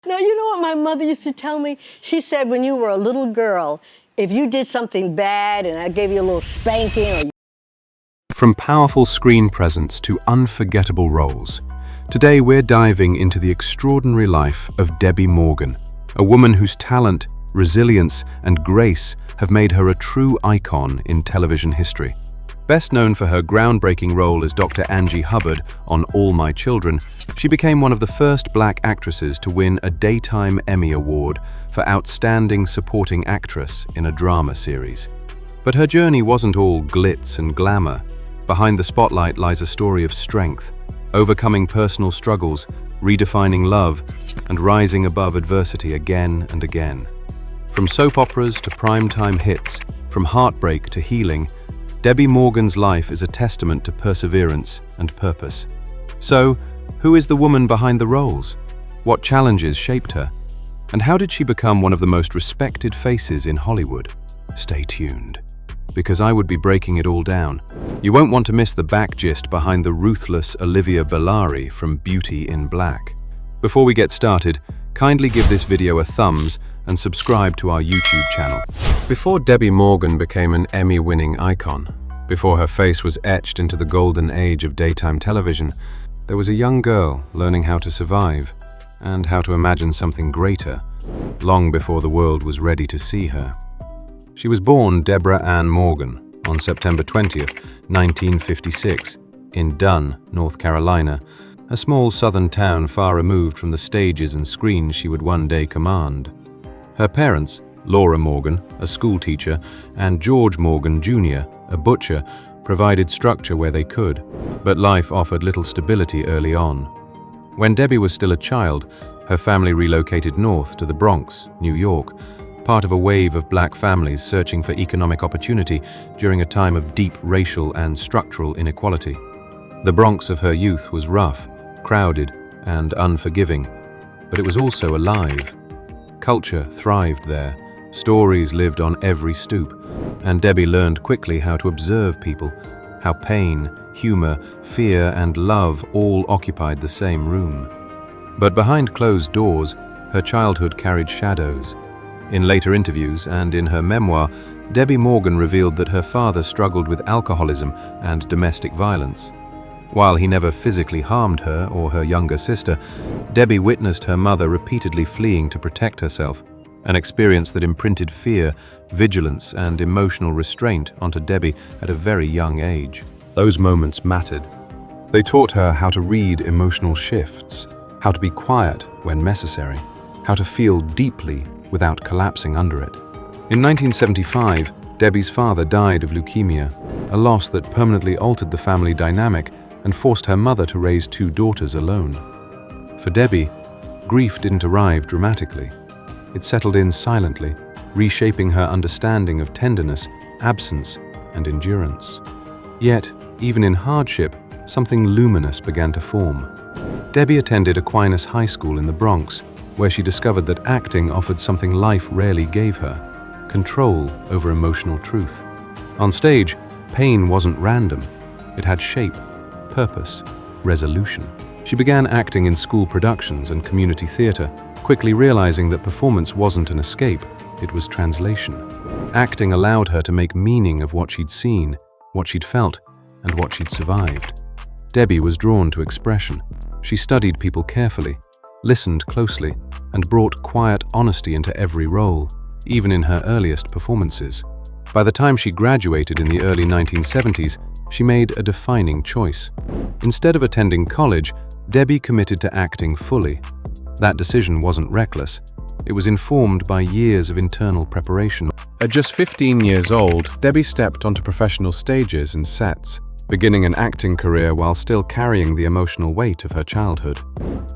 Now, you know what my mother used to tell me? She said when you were a little girl, if you did something bad and I gave you a little spanking or... From powerful screen presence to unforgettable roles, today we're diving into the extraordinary life of Debbi Morgan, a woman whose talent, resilience, and grace have made her a true icon in television history. Best known for her groundbreaking role as Dr. Angie Hubbard on All My Children, she became one of the first black actresses to win a Daytime Emmy Award for Outstanding Supporting Actress in a drama series. But her journey wasn't all glitz and glamour. Behind the spotlight lies a story of strength, overcoming personal struggles, redefining love, and rising above adversity again and again. From soap operas to primetime hits, from heartbreak to healing, Debbi Morgan's life is a testament to perseverance and purpose. So, who is the woman behind the roles? What challenges shaped her? And how did she become one of the most respected faces in Hollywood? Stay tuned, because I would be breaking it all down. You won't want to miss the back gist behind the ruthless Olivia Bellari from Beauty in Black. Before we get started, kindly give this video a thumbs and subscribe to our YouTube channel. Before Debbi Morgan became an Emmy-winning icon, before her face was etched into the golden age of daytime television, there was a young girl learning how to survive and how to imagine something greater, long before the world was ready to see her. She was born Deborah Ann Morgan on September 20th, 1956, in Dunn, North Carolina, a small southern town far removed from the stages and screens she would one day command. Her parents, Laura Morgan, a schoolteacher, and George Morgan Jr., a butcher, provided structure where they could, but life offered little stability early on. When Debbi was still a child, her family relocated north to the Bronx, New York, part of a wave of black families searching for economic opportunity during a time of deep racial and structural inequality. The Bronx of her youth was rough, crowded, and unforgiving, but it was also alive. Culture thrived there, stories lived on every stoop, and Debbi learned quickly how to observe people, how pain, humor, fear, and love all occupied the same room. But behind closed doors, her childhood carried shadows. In later interviews and in her memoir, Debbi Morgan revealed that her father struggled with alcoholism and domestic violence. While he never physically harmed her or her younger sister, Debbi witnessed her mother repeatedly fleeing to protect herself, an experience that imprinted fear, vigilance, and emotional restraint onto Debbi at a very young age. Those moments mattered. They taught her how to read emotional shifts, how to be quiet when necessary, how to feel deeply without collapsing under it. In 1975, Debbi's father died of leukemia, a loss that permanently altered the family dynamic and forced her mother to raise two daughters alone. For Debbi, grief didn't arrive dramatically. It settled in silently, reshaping her understanding of tenderness, absence, and endurance. Yet, even in hardship, something luminous began to form. Debbi attended Aquinas High School in the Bronx, where she discovered that acting offered something life rarely gave her: control over emotional truth. On stage, pain wasn't random. It had shape, purpose, resolution. She began acting in school productions and community theater, quickly realizing that performance wasn't an escape, it was translation. Acting allowed her to make meaning of what she'd seen, what she'd felt, and what she'd survived. Debbi was drawn to expression. She studied people carefully, listened closely, and brought quiet honesty into every role, even in her earliest performances. By the time she graduated in the early 1970s, she made a defining choice. Instead of attending college, Debbi committed to acting fully. That decision wasn't reckless. It was informed by years of internal preparation. At just 15 years old, Debbi stepped onto professional stages and sets, beginning an acting career while still carrying the emotional weight of her childhood.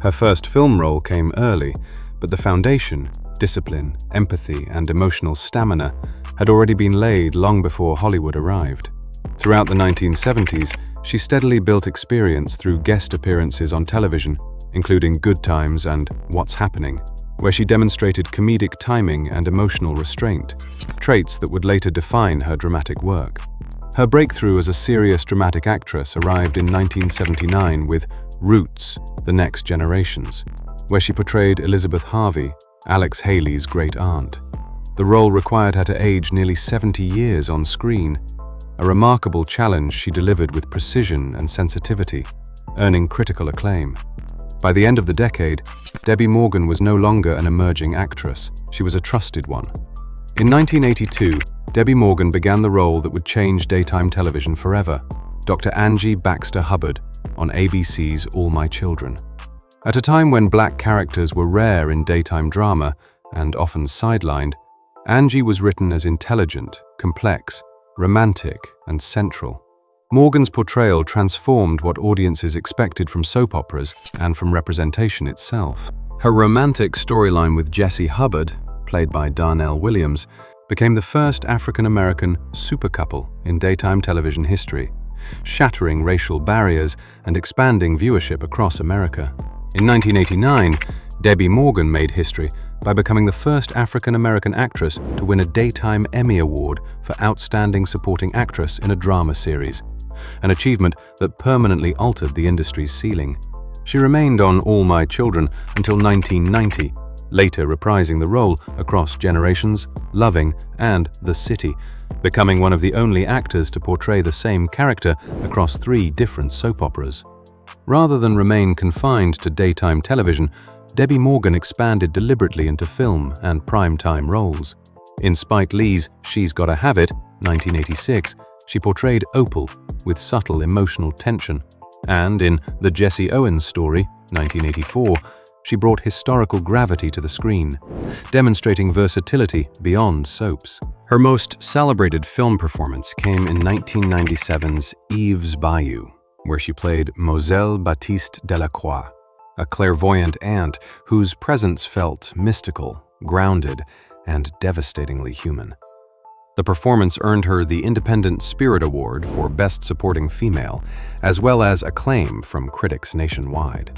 Her first film role came early, but the foundation, discipline, empathy, and emotional stamina had already been laid long before Hollywood arrived. Throughout the 1970s, she steadily built experience through guest appearances on television, including Good Times and What's Happening, where she demonstrated comedic timing and emotional restraint, traits that would later define her dramatic work. Her breakthrough as a serious dramatic actress arrived in 1979 with Roots, The Next Generations, where she portrayed Elizabeth Harvey, Alex Haley's great-aunt. The role required her to age nearly 70 years on screen, a remarkable challenge she delivered with precision and sensitivity, earning critical acclaim. By the end of the decade, Debbi Morgan was no longer an emerging actress, she was a trusted one. In 1982, Debbi Morgan began the role that would change daytime television forever, Dr. Angie Hubbard on ABC's All My Children. At a time when black characters were rare in daytime drama and often sidelined, Angie was written as intelligent, complex, romantic, and central. Morgan's portrayal transformed what audiences expected from soap operas and from representation itself. Her romantic storyline with Angie Hubbard, played by Darnell Williams, became the first African-American super couple in daytime television history, shattering racial barriers and expanding viewership across America. In 1989, Debbi Morgan made history by becoming the first African-American actress to win a Daytime Emmy Award for Outstanding Supporting Actress in a Drama Series, an achievement that permanently altered the industry's ceiling. She remained on All My Children until 1990, later reprising the role across Generations, Loving, and The City, becoming one of the only actors to portray the same character across 3 different soap operas. Rather than remain confined to daytime television, Debbi Morgan expanded deliberately into film and primetime roles. In Spike Lee's She's Gotta Have It, 1986, she portrayed Opal with subtle emotional tension. And in The Jesse Owens Story, 1984, she brought historical gravity to the screen, demonstrating versatility beyond soaps. Her most celebrated film performance came in 1997's Eve's Bayou, where she played Moselle Baptiste Delacroix, a clairvoyant aunt whose presence felt mystical, grounded, and devastatingly human. The performance earned her the Independent Spirit Award for Best Supporting Female, as well as acclaim from critics nationwide.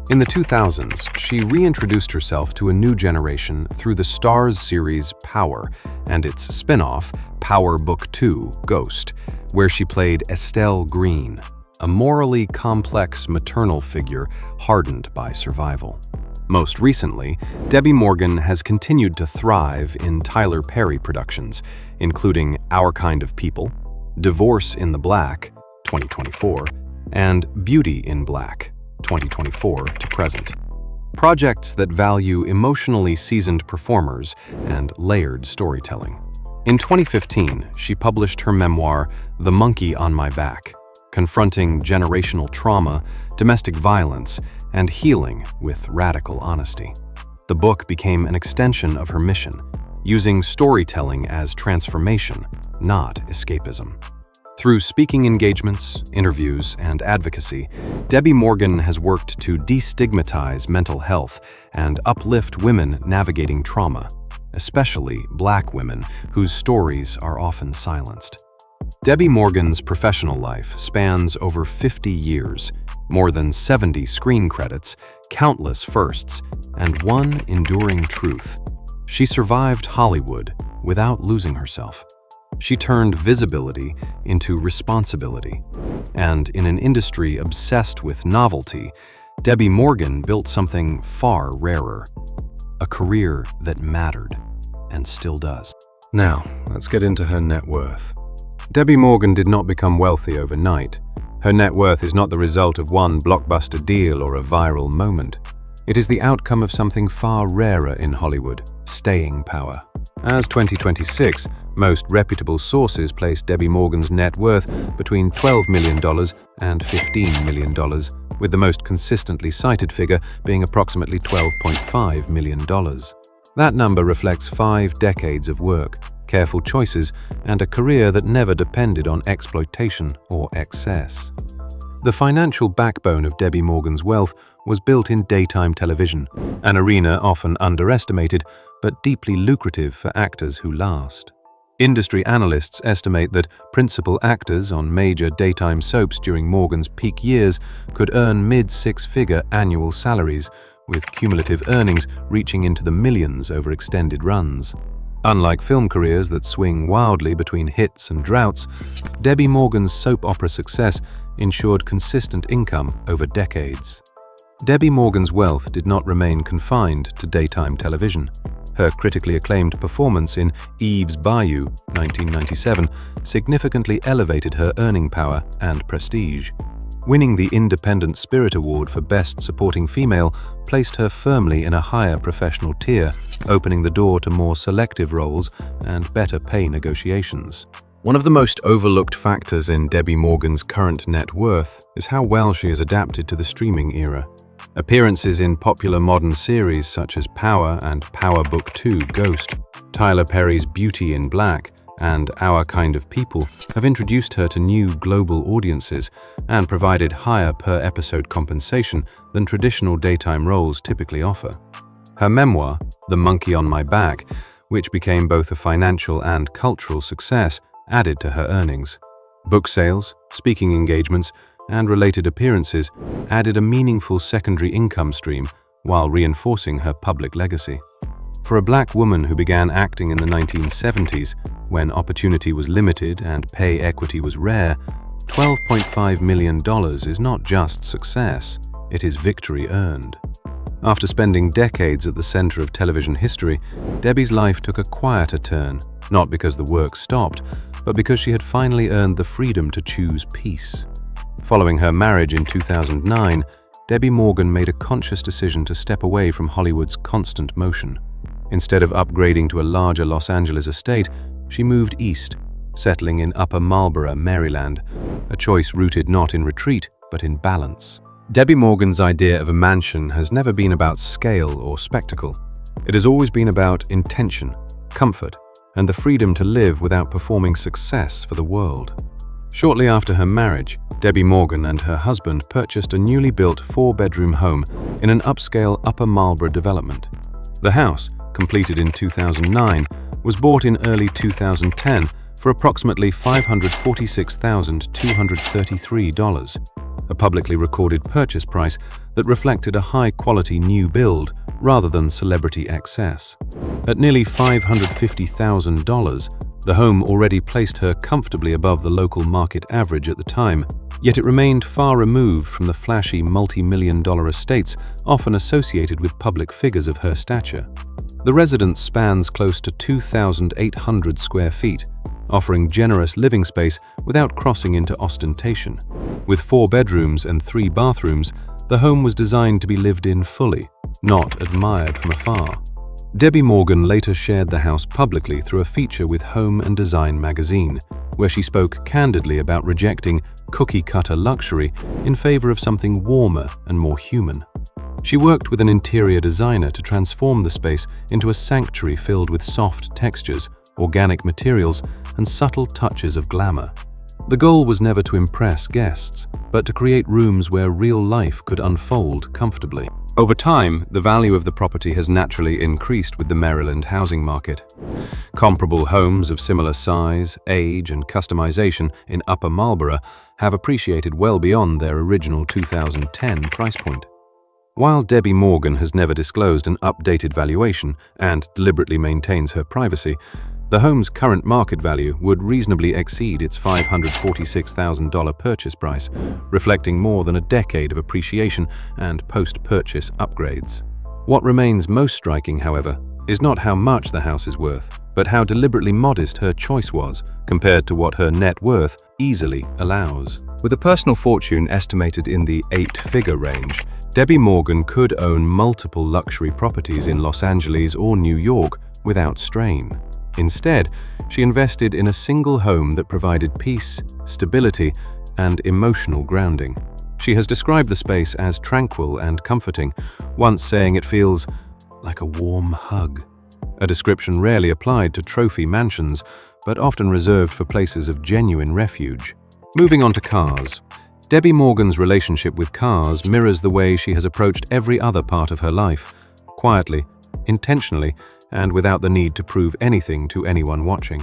In the 2000s, she reintroduced herself to a new generation through the Starz series Power and its spin-off, Power Book 2: Ghost, where she played Estelle Green, a morally complex maternal figure hardened by survival. Most recently, Debbi Morgan has continued to thrive in Tyler Perry productions, including Our Kind of People, Divorce in the Black, 2024, and Beauty in Black, 2024 to present. Projects that value emotionally seasoned performers and layered storytelling. In 2015, she published her memoir, The Monkey on My Back, confronting generational trauma, domestic violence, and healing with radical honesty. The book became an extension of her mission, using storytelling as transformation, not escapism. Through speaking engagements, interviews, and advocacy, Debbi Morgan has worked to destigmatize mental health and uplift women navigating trauma, especially Black women whose stories are often silenced. Debbi Morgan's professional life spans over 50 years, more than 70 screen credits, countless firsts, and one enduring truth. She survived Hollywood without losing herself. She turned visibility into responsibility. And in an industry obsessed with novelty, Debbi Morgan built something far rarer, a career that mattered and still does. Now, let's get into her net worth. Debbi Morgan did not become wealthy overnight. Her net worth is not the result of one blockbuster deal or a viral moment. It is the outcome of something far rarer in Hollywood, staying power. As 2026, most reputable sources place Debbi Morgan's net worth between $12 million and $15 million, with the most consistently cited figure being approximately $12.5 million. That number reflects 5 decades of work, careful choices, and a career that never depended on exploitation or excess. The financial backbone of Debbi Morgan's wealth was built in daytime television, an arena often underestimated but deeply lucrative for actors who last. Industry analysts estimate that principal actors on major daytime soaps during Morgan's peak years could earn mid-6-figure annual salaries, with cumulative earnings reaching into the millions over extended runs. Unlike film careers that swing wildly between hits and droughts, Debbi Morgan's soap opera success ensured consistent income over decades. Debbi Morgan's wealth did not remain confined to daytime television. Her critically acclaimed performance in Eve's Bayou, 1997, significantly elevated her earning power and prestige. Winning the Independent Spirit Award for Best Supporting Female placed her firmly in a higher professional tier, opening the door to more selective roles and better pay negotiations. One of the most overlooked factors in Debbi Morgan's current net worth is how well she has adapted to the streaming era. Appearances in popular modern series such as Power and Power Book 2 Ghost, Tyler Perry's Beauty in Black, and Our Kind of People have introduced her to new global audiences and provided higher per-episode compensation than traditional daytime roles typically offer. Her memoir, The Monkey on My Back, which became both a financial and cultural success, added to her earnings. Book sales, speaking engagements, and related appearances added a meaningful secondary income stream while reinforcing her public legacy. For a black woman who began acting in the 1970s, when opportunity was limited and pay equity was rare, $12.5 million is not just success, it is victory earned. After spending decades at the center of television history, Debbi's life took a quieter turn, not because the work stopped, but because she had finally earned the freedom to choose peace. Following her marriage in 2009, Debbi Morgan made a conscious decision to step away from Hollywood's constant motion. Instead of upgrading to a larger Los Angeles estate, she moved east, settling in Upper Marlboro, Maryland, a choice rooted not in retreat, but in balance. Debbi Morgan's idea of a mansion has never been about scale or spectacle. It has always been about intention, comfort, and the freedom to live without performing success for the world. Shortly after her marriage, Debbi Morgan and her husband purchased a newly built 4-bedroom home in an upscale Upper Marlboro development. The house, completed in 2009, was bought in early 2010 for approximately $546,233, a publicly recorded purchase price that reflected a high-quality new build rather than celebrity excess. At nearly $550,000, the home already placed her comfortably above the local market average at the time, yet it remained far removed from the flashy multi-million-dollar estates often associated with public figures of her stature. The residence spans close to 2,800 square feet, offering generous living space without crossing into ostentation. With 4 bedrooms and 3 bathrooms, the home was designed to be lived in fully, not admired from afar. Debbi Morgan later shared the house publicly through a feature with Home and Design magazine, where she spoke candidly about rejecting cookie-cutter luxury in favor of something warmer and more human. She worked with an interior designer to transform the space into a sanctuary filled with soft textures, organic materials, and subtle touches of glamour. The goal was never to impress guests, but to create rooms where real life could unfold comfortably. Over time, the value of the property has naturally increased with the Maryland housing market. Comparable homes of similar size, age, and customization in Upper Marlboro have appreciated well beyond their original 2010 price point. While Debbi Morgan has never disclosed an updated valuation and deliberately maintains her privacy, the home's current market value would reasonably exceed its $546,000 purchase price, reflecting more than a decade of appreciation and post-purchase upgrades. What remains most striking, however, is not how much the house is worth, but how deliberately modest her choice was compared to what her net worth easily allows. With a personal fortune estimated in the 8-figure range, Debbi Morgan could own multiple luxury properties in Los Angeles or New York without strain. Instead, she invested in a single home that provided peace, stability, and emotional grounding. She has described the space as tranquil and comforting, once saying it feels like a warm hug, a description rarely applied to trophy mansions, but often reserved for places of genuine refuge. Moving on to cars. Debbi Morgan's relationship with cars mirrors the way she has approached every other part of her life, quietly, intentionally, and without the need to prove anything to anyone watching.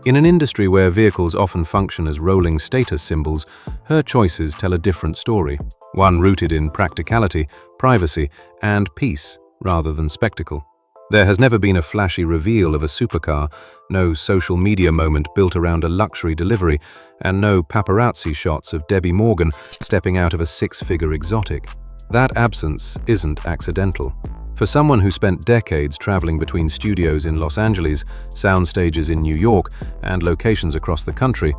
In an industry where vehicles often function as rolling status symbols, her choices tell a different story, one rooted in practicality, privacy, and peace rather than spectacle. There has never been a flashy reveal of a supercar, no social media moment built around a luxury delivery, and no paparazzi shots of Debbi Morgan stepping out of a 6-figure exotic. That absence isn't accidental. For someone who spent decades traveling between studios in Los Angeles, sound stages in New York, and locations across the country,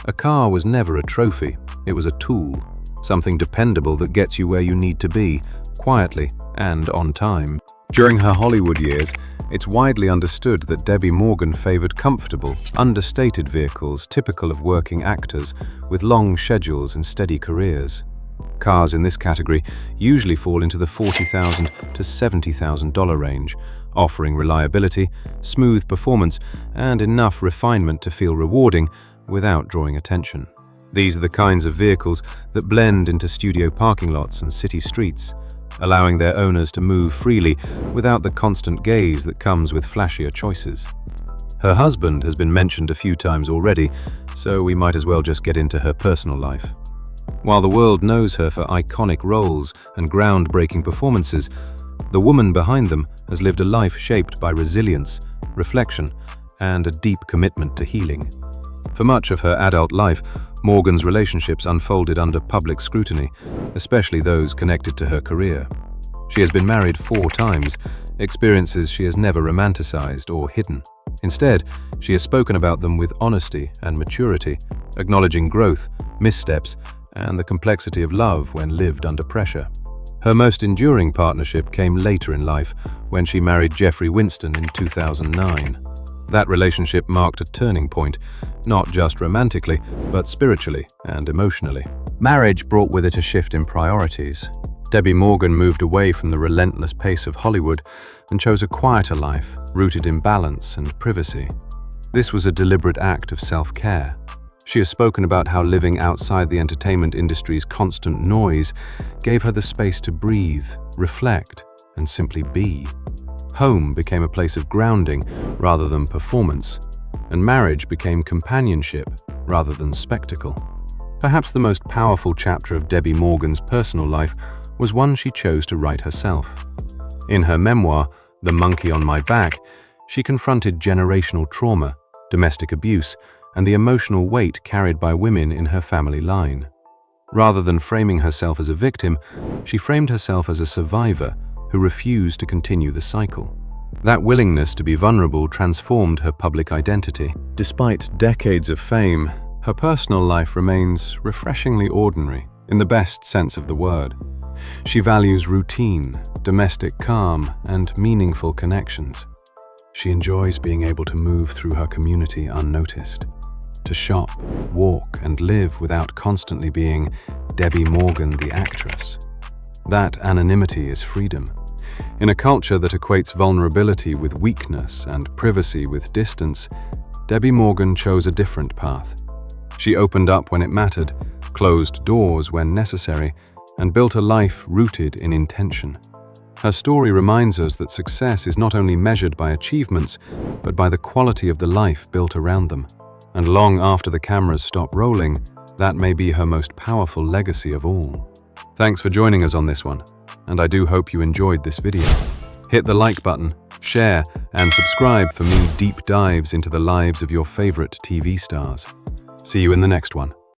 a car was never a trophy. It was a tool, something dependable that gets you where you need to be, quietly and on time. During her Hollywood years, it's widely understood that Debbi Morgan favored comfortable, understated vehicles typical of working actors with long schedules and steady careers. Cars in this category usually fall into the $40,000 to $70,000 range, offering reliability, smooth performance, and enough refinement to feel rewarding without drawing attention. These are the kinds of vehicles that blend into studio parking lots and city streets, allowing their owners to move freely without the constant gaze that comes with flashier choices. Her husband has been mentioned a few times already, so we might as well just get into her personal life. While the world knows her for iconic roles and groundbreaking performances, the woman behind them has lived a life shaped by resilience, reflection, and a deep commitment to healing. For much of her adult life, Morgan's relationships unfolded under public scrutiny, especially those connected to her career. She has been married 4 times, experiences she has never romanticized or hidden. Instead, she has spoken about them with honesty and maturity, acknowledging growth, missteps, and the complexity of love when lived under pressure. Her most enduring partnership came later in life when she married Jeffrey Winston in 2009. That relationship marked a turning point, not just romantically, but spiritually and emotionally. Marriage brought with it a shift in priorities. Debbi Morgan moved away from the relentless pace of Hollywood and chose a quieter life, rooted in balance and privacy. This was a deliberate act of self-care. She has spoken about how living outside the entertainment industry's constant noise gave her the space to breathe, reflect, and simply be. Home became a place of grounding rather than performance, and marriage became companionship rather than spectacle. Perhaps the most powerful chapter of Debbi Morgan's personal life was one she chose to write herself. In her memoir, The Monkey on My Back, she confronted generational trauma, domestic abuse, and the emotional weight carried by women in her family line. Rather than framing herself as a victim, she framed herself as a survivor who refused to continue the cycle. That willingness to be vulnerable transformed her public identity. Despite decades of fame, her personal life remains refreshingly ordinary, in the best sense of the word. She values routine, domestic calm, and meaningful connections. She enjoys being able to move through her community unnoticed, to shop, walk, and live without constantly being Debbi Morgan the actress. That anonymity is freedom. In a culture that equates vulnerability with weakness and privacy with distance, Debbi Morgan chose a different path. She opened up when it mattered, closed doors when necessary, and built a life rooted in intention. Her story reminds us that success is not only measured by achievements, but by the quality of the life built around them. And long after the cameras stop rolling, that may be her most powerful legacy of all. Thanks for joining us on this one, and I do hope you enjoyed this video. Hit the like button, share, and subscribe for me deep dives into the lives of your favorite TV stars. See you in the next one.